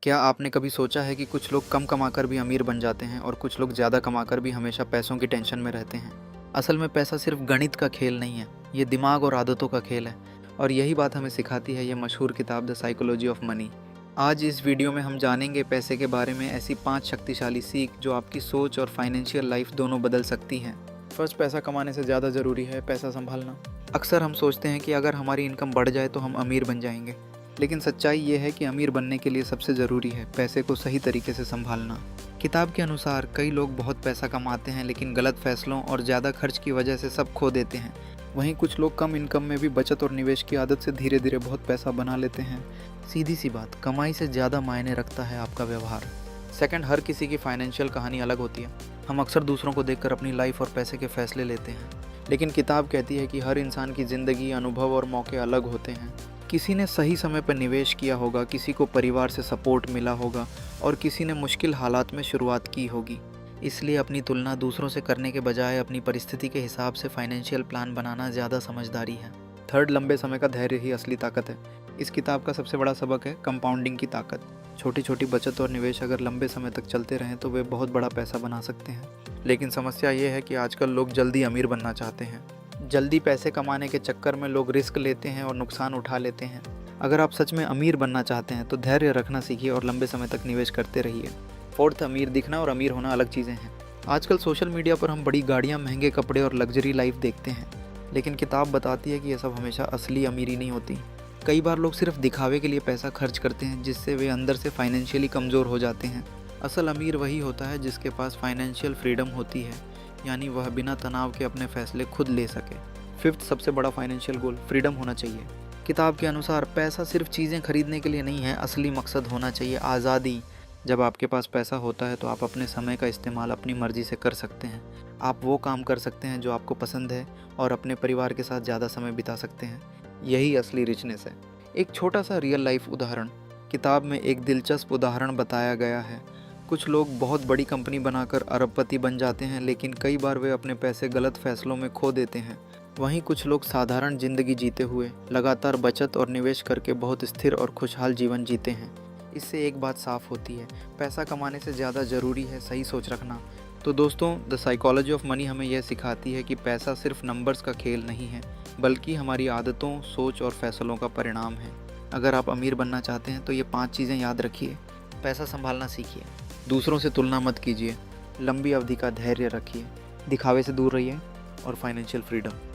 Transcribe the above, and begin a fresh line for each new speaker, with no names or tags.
क्या आपने कभी सोचा है कि कुछ लोग कम कमाकर भी अमीर बन जाते हैं और कुछ लोग ज़्यादा कमाकर भी हमेशा पैसों की टेंशन में रहते हैं। असल में पैसा सिर्फ गणित का खेल नहीं है, ये दिमाग और आदतों का खेल है। और यही बात हमें सिखाती है ये मशहूर किताब द साइकोलॉजी ऑफ मनी। आज इस वीडियो में हम जानेंगे पैसे के बारे में ऐसी 5 शक्तिशाली सीख जो आपकी सोच और फाइनेंशियल लाइफ दोनों बदल सकती हैं। फर्स्ट, पैसा कमाने से ज़्यादा ज़रूरी है पैसा संभालना। अक्सर हम सोचते हैं कि अगर हमारी इनकम बढ़ जाए तो हम अमीर बन जाएंगे, लेकिन सच्चाई ये है कि अमीर बनने के लिए सबसे ज़रूरी है पैसे को सही तरीके से संभालना। किताब के अनुसार कई लोग बहुत पैसा कमाते हैं लेकिन गलत फैसलों और ज़्यादा खर्च की वजह से सब खो देते हैं। वहीं कुछ लोग कम इनकम में भी बचत और निवेश की आदत से धीरे धीरे बहुत पैसा बना लेते हैं। सीधी सी बात, कमाई से ज़्यादा मायने रखता है आपका व्यवहार। सेकंड, हर किसी की फाइनेंशियल कहानी अलग होती है। हम अक्सर दूसरों को देखकर अपनी लाइफ और पैसे के फैसले लेते हैं, लेकिन किताब कहती है कि हर इंसान की ज़िंदगी, अनुभव और मौके अलग होते हैं। किसी ने सही समय पर निवेश किया होगा, किसी को परिवार से सपोर्ट मिला होगा और किसी ने मुश्किल हालात में शुरुआत की होगी। इसलिए अपनी तुलना दूसरों से करने के बजाय अपनी परिस्थिति के हिसाब से फाइनेंशियल प्लान बनाना ज़्यादा समझदारी है। थर्ड, लंबे समय का धैर्य ही असली ताकत है। इस किताब का सबसे बड़ा सबक है कंपाउंडिंग की ताकत। छोटी छोटी बचत और निवेश अगर लंबे समय तक चलते रहें तो वे बहुत बड़ा पैसा बना सकते हैं। लेकिन समस्या ये है कि आजकल लोग जल्दी अमीर बनना चाहते हैं। जल्दी पैसे कमाने के चक्कर में लोग रिस्क लेते हैं और नुकसान उठा लेते हैं। अगर आप सच में अमीर बनना चाहते हैं तो धैर्य रखना सीखिए और लंबे समय तक निवेश करते रहिए। फोर्थ, अमीर दिखना और अमीर होना अलग चीज़ें हैं। आजकल सोशल मीडिया पर हम बड़ी गाड़ियाँ, महंगे कपड़े और लग्जरी लाइफ देखते हैं, लेकिन किताब बताती है कि यह सब हमेशा असली अमीरी नहीं होती। कई बार लोग सिर्फ दिखावे के लिए पैसा खर्च करते हैं, जिससे वे अंदर से फाइनेंशियली कमज़ोर हो जाते हैं। असल अमीर वही होता है जिसके पास फाइनेंशियल फ्रीडम होती है, यानी वह बिना तनाव के अपने फैसले खुद ले सके। फिफ्थ, सबसे बड़ा फाइनेंशियल गोल फ्रीडम होना चाहिए। किताब के अनुसार पैसा सिर्फ चीज़ें खरीदने के लिए नहीं है, असली मकसद होना चाहिए आज़ादी। जब आपके पास पैसा होता है तो आप अपने समय का इस्तेमाल अपनी मर्ज़ी से कर सकते हैं। आप वो काम कर सकते हैं जो आपको पसंद है और अपने परिवार के साथ ज़्यादा समय बिता सकते हैं। यही असली रिचनेस है। एक छोटा सा रियल लाइफ उदाहरण। किताब में एक दिलचस्प उदाहरण बताया गया है। कुछ लोग बहुत बड़ी कंपनी बनाकर अरबपति बन जाते हैं, लेकिन कई बार वे अपने पैसे गलत फैसलों में खो देते हैं। वहीं कुछ लोग साधारण जिंदगी जीते हुए लगातार बचत और निवेश करके बहुत स्थिर और खुशहाल जीवन जीते हैं। इससे एक बात साफ होती है, पैसा कमाने से ज़्यादा ज़रूरी है सही सोच रखना। तो दोस्तों, द साइकोलॉजी ऑफ मनी हमें यह सिखाती है कि पैसा सिर्फ नंबर्स का खेल नहीं है, बल्कि हमारी आदतों, सोच और फैसलों का परिणाम है। अगर आप अमीर बनना चाहते हैं तो ये 5 चीज़ें याद रखिए। पैसा संभालना सीखिए, दूसरों से तुलना मत कीजिए, लंबी अवधि का धैर्य रखिए, दिखावे से दूर रहिए और फाइनेंशियल फ्रीडम।